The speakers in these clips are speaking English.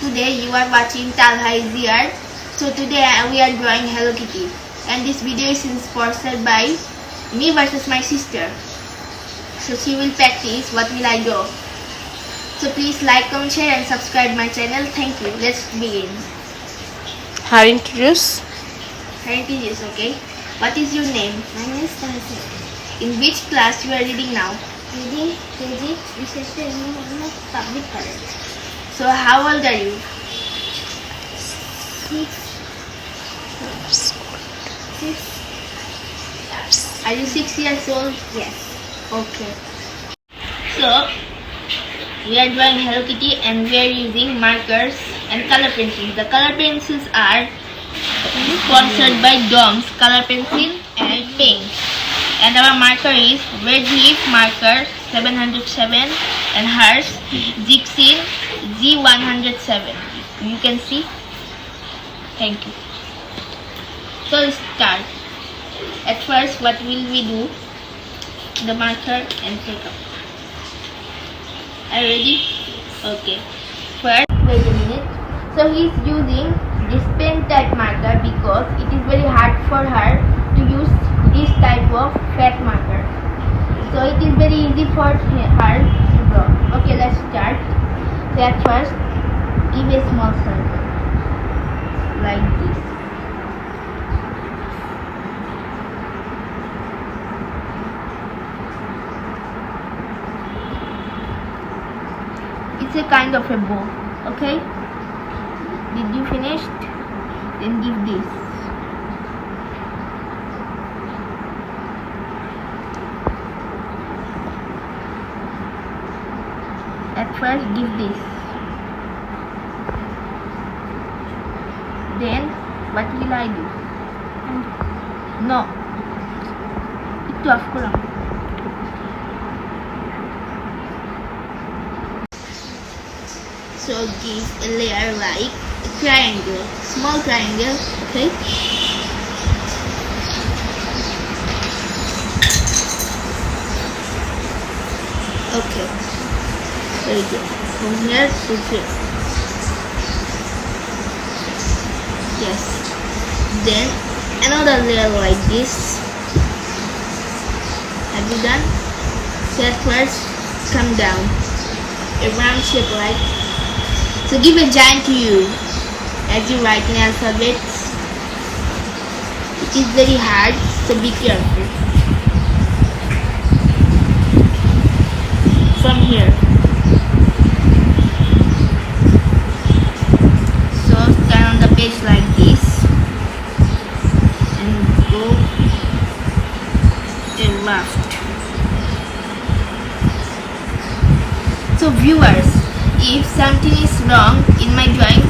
today you are watching Talha is here. So today we are drawing Hello Kitty, and this video is sponsored by me versus my sister. So she will practice what will I do. So please like, comment, share and subscribe my channel. Thank you. Let's begin. Her introduce. Currently is okay. What is your name? My name is Tansi. In which class you are reading now? Reading KG Research Public College. So how old are you? 6. Are you 6 years old? Yes. Okay. So we are drawing Hello Kitty and we are using markers and color pencils. The color pencils are sponsored by Dom's Color Pencil and Paint. And our marker is Red Leaf Marker 707 and hers Zixin Z107. You can see. Thank you. So let's start. At first, what will we do? The marker and take up. Are you ready? Okay. First, wait a minute. So he is using this pen type marker because it is very hard for her to use this type of flat marker. So it is very easy for her to draw. Okay, let's start. So at first, give a small circle like this. It's a kind of a bow. Okay? Did you finish? Then give this. At first give this. Then what will I do? No. Itu aku lang. So give a layer like a triangle, small triangle, okay? Okay, very good. From here to here. Yes. Then another layer like this. Have you done? So at first come down. A round shape like. So give a giant U as you write in alphabets. It is very hard, so be careful. From here. So turn on the page like this and go a left. So viewers, if something is wrong in my drawing,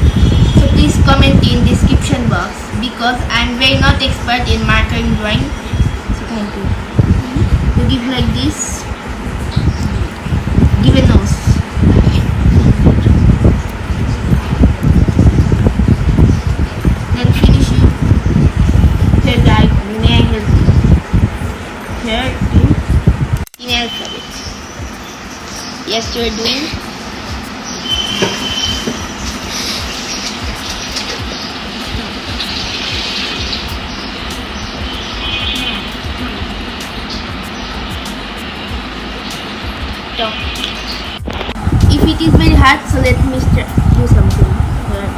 so please comment in description box because I am very not expert in markering drawing. So thank you. You give like this. Give a nose. Then finish it. Here like triangle. Here in alphabet. Yes, you are doing. If it is very hard, so let me do something. Here.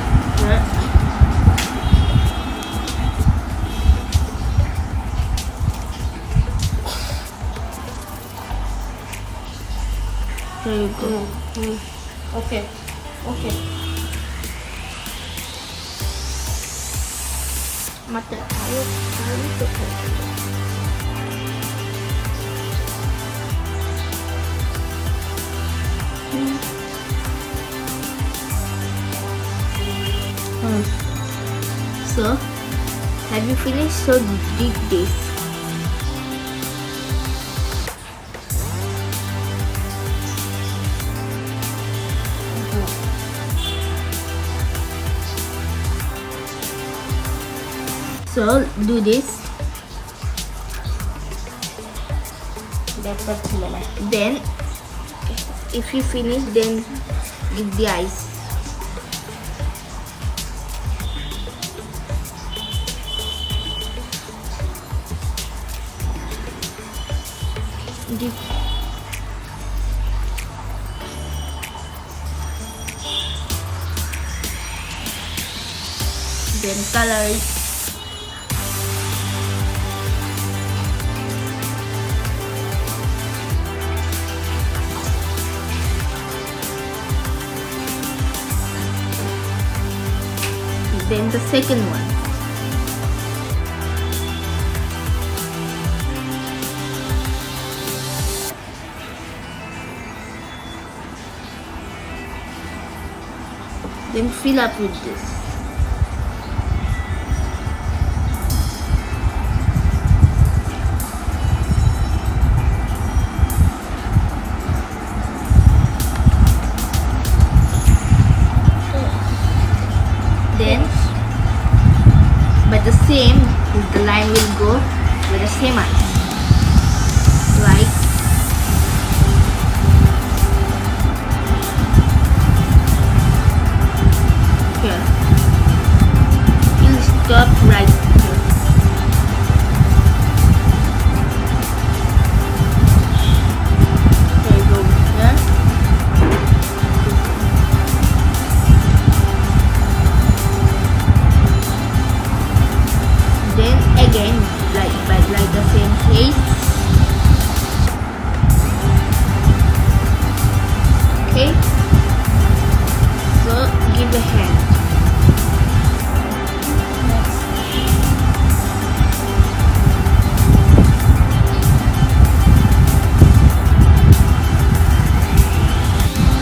There you go. Okay. Okay. Mata. So, have you finished? So dig this. So do this. Then if you finish, then give the eyes. Give. Then color it. Then the second one. Then fill up with this. Then by the same, the line will go with the same eyes, like here. You'll stop right here. There you go here. Then again, like the same case. Okay. So give a hand.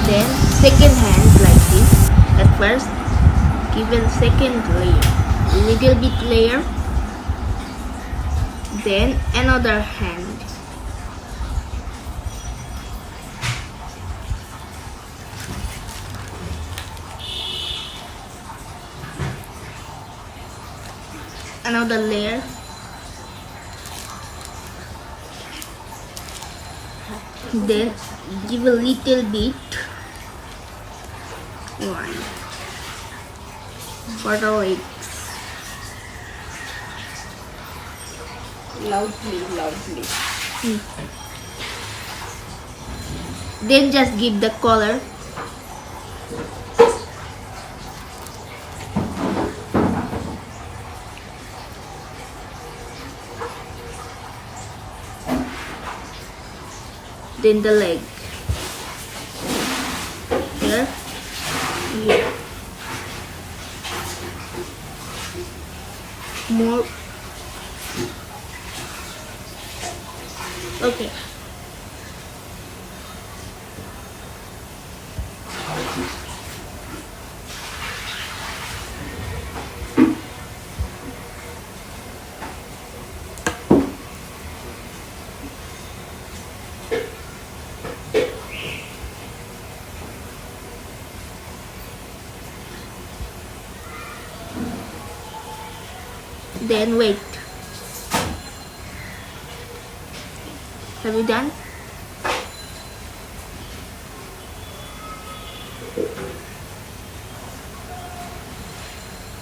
Then second hand like this. At first, give a second layer, a little bit layer. Then another hand. Another layer. Then give a little bit one for the legs. Loudly. Then just give the color. Then the leg. Here. Here. More. Okay. Then wait. Have you done?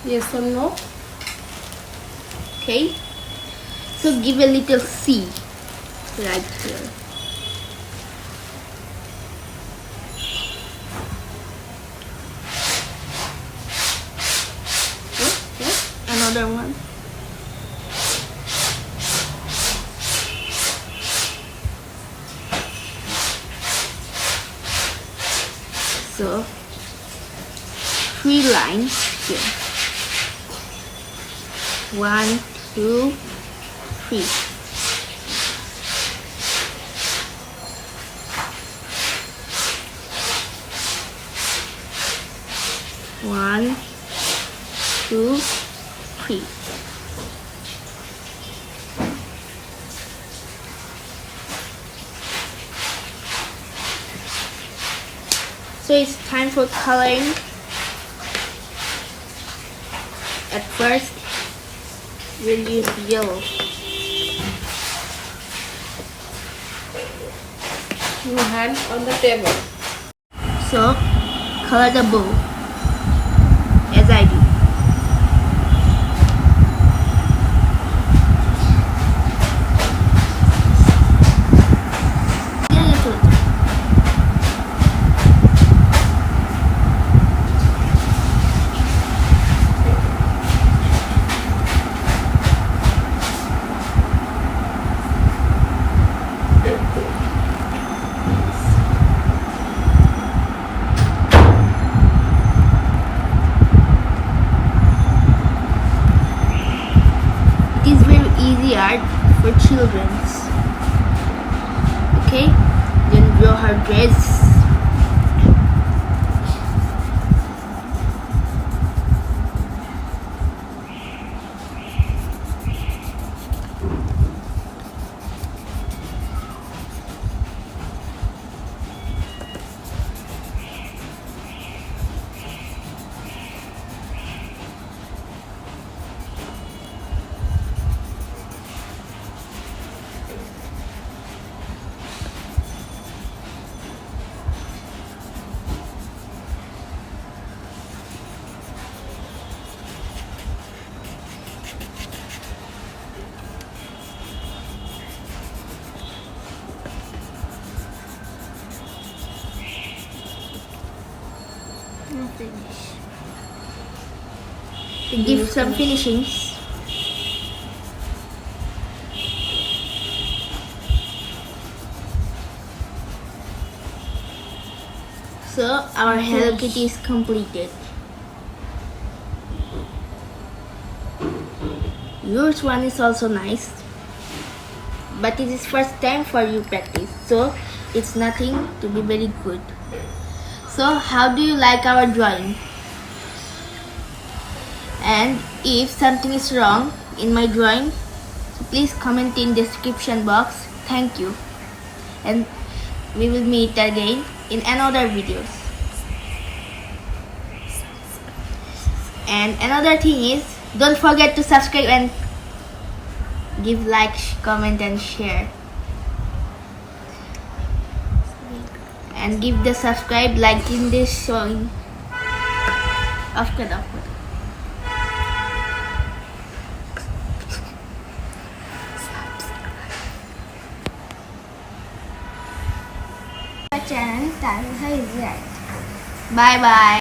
Yes or no? Okay. So give a little C right here. Okay. Another one. So 3 lines here. 1, 2, 3. One, two, three. So it's time for coloring. At first, we'll use yellow. Two hands on the table. So, color the bow as I do. for children's. Okay, then draw her dress. Now finish. Give some finishings. So our Hello Kitty is completed. Yours one is also nice, but it is first time for you practice, so it's nothing to be very good. So how do you like our drawing? And if something is wrong in my drawing, so please comment in description box. Thank you, and we will meet again in another videos. And another thing is, don't forget to subscribe and give like, comment and share. And give the subscribe like in this showing. Off ka daw. Channel, Tayo Hi Right. Bye bye.